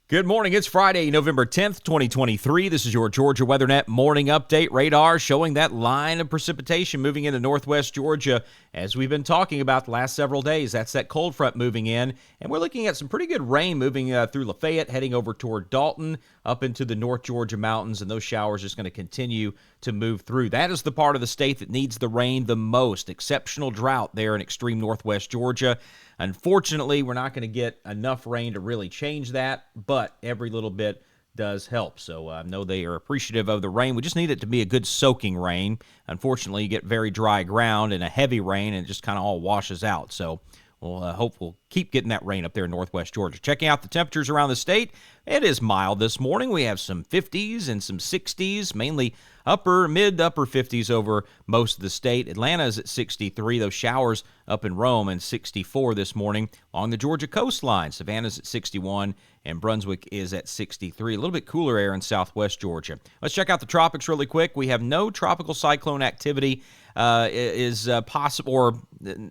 Good morning. It's Friday, November 10th, 2023. This is your Georgia WeatherNet morning update. Radar showing that line of precipitation moving into northwest Georgia. As we've been talking about the last several days, that's that cold front moving in. And we're looking at some pretty good rain moving through Lafayette, heading over toward Dalton, up into the North Georgia mountains. And those showers are just going to continue to move through. That is the part of the state that needs the rain the most. Exceptional drought there in extreme northwest Georgia. Unfortunately, we're not going to get enough rain to really change that, but every little bit does help. So I know they are appreciative of the rain. We just need it to be a good soaking rain. Unfortunately, you get very dry ground and a heavy rain, and it just kind of all washes out. So we'll hope we'll keep getting that rain up there in northwest Georgia. Checking out the temperatures around the state, it is mild this morning. We have some 50s and some 60s, mainly mid-upper 50s over most of the state. Atlanta is at 63. Those showers up in Rome and 64 this morning. Along the Georgia coastline, Savannah's at 61 and Brunswick is at 63. A little bit cooler air in southwest Georgia. Let's check out the tropics really quick. We have no tropical cyclone activity is possible or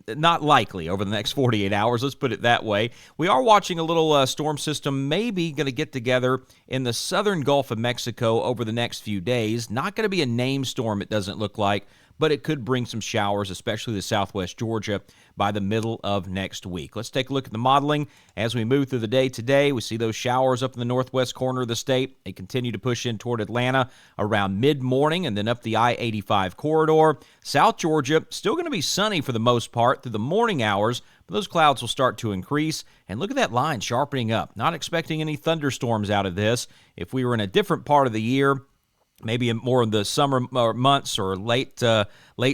not likely over the next 48 hours. Let's put it that way. We are watching a little storm system maybe going to get together in the southern Gulf of Mexico over the next few days. Not going to be a named storm, it doesn't look like, but it could bring some showers, especially to southwest Georgia, by the middle of next week. Let's take a look at the modeling as we move through the day today. We see those showers up in the northwest corner of the state. They continue to push in toward Atlanta around mid-morning and then up the I-85 corridor. South Georgia, still going to be sunny for the most part through the morning hours, but those clouds will start to increase. And look at that line sharpening up. Not expecting any thunderstorms out of this. If we were in a different part of the year, maybe more in the summer months or late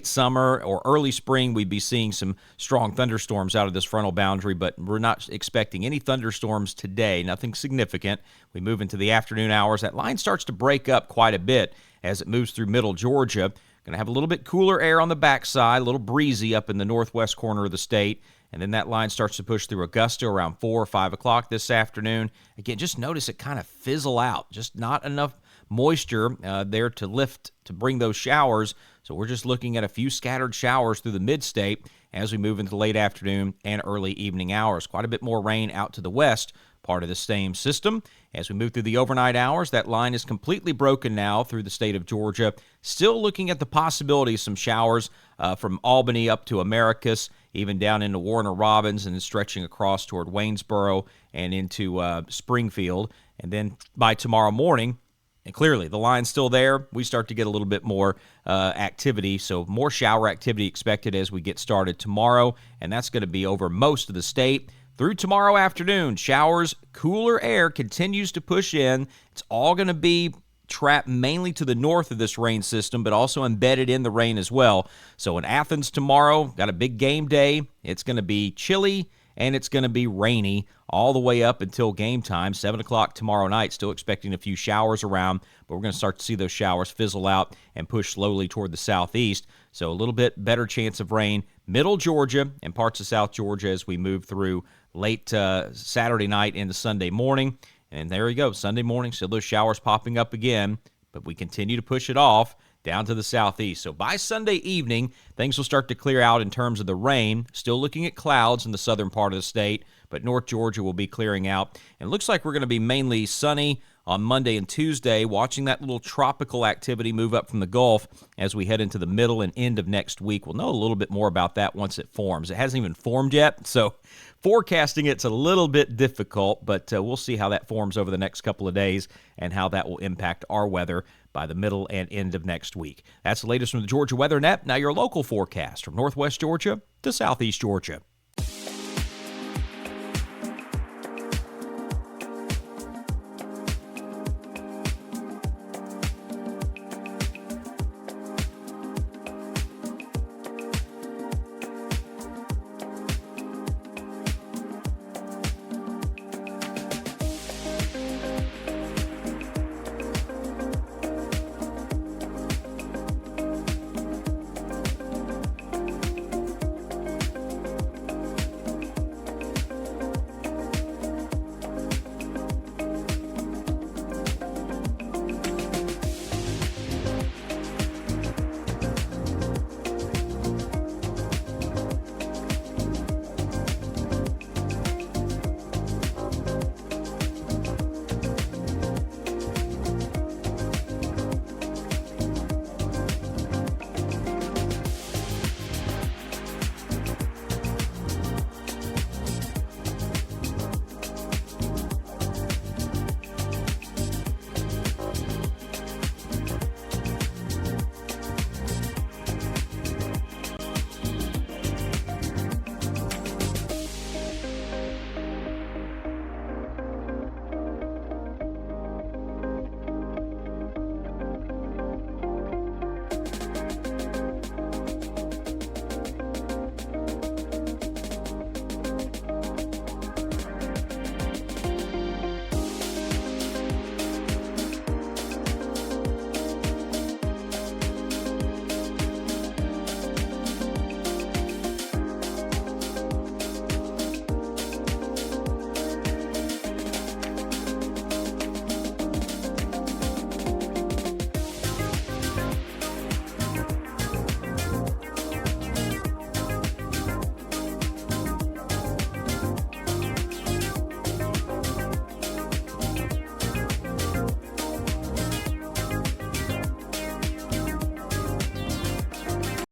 summer or early spring, we'd be seeing some strong thunderstorms out of this frontal boundary, but we're not expecting any thunderstorms today, nothing significant. We move into the afternoon hours. That line starts to break up quite a bit as it moves through middle Georgia. Going to have a little bit cooler air on the backside, a little breezy up in the northwest corner of the state. And then that line starts to push through Augusta around 4 or 5 o'clock this afternoon. Again, just notice it kind of fizzle out. Just not enough moisture there to lift, to bring those showers. So we're just looking at a few scattered showers through the mid-state as we move into the late afternoon and early evening hours. Quite a bit more rain out to the west, part of the same system. As we move through the overnight hours, that line is completely broken now through the state of Georgia. Still looking at the possibility of some showers from Albany up to Americus, even down into Warner-Robins and stretching across toward Waynesboro and into Springfield. And then by tomorrow morning, and clearly the line's still there, we start to get a little bit more activity. So more shower activity expected as we get started tomorrow, and that's going to be over most of the state. Through tomorrow afternoon, showers, cooler air continues to push in. It's all going to be trapped mainly to the north of this rain system, but also embedded in the rain as well. So in Athens tomorrow, got a big game day. It's going to be chilly and it's going to be rainy all the way up until game time, 7 o'clock tomorrow night. Still expecting a few showers around, but we're going to start to see those showers fizzle out and push slowly toward the southeast. So a little bit better chance of rain, middle Georgia and parts of South Georgia as we move through late Saturday night into Sunday morning. And there you go, Sunday morning, still those showers popping up again, but we continue to push it off down to the southeast. So by Sunday evening, things will start to clear out in terms of the rain. Still looking at clouds in the southern part of the state, but North Georgia will be clearing out. And it looks like we're going to be mainly sunny on Monday and Tuesday, watching that little tropical activity move up from the Gulf as we head into the middle and end of next week. We'll know a little bit more about that once it forms. It hasn't even formed yet, so forecasting it's a little bit difficult, but we'll see how that forms over the next couple of days and how that will impact our weather by the middle and end of next week. That's the latest from the Georgia Weather Net. Now your local forecast from northwest Georgia to southeast Georgia.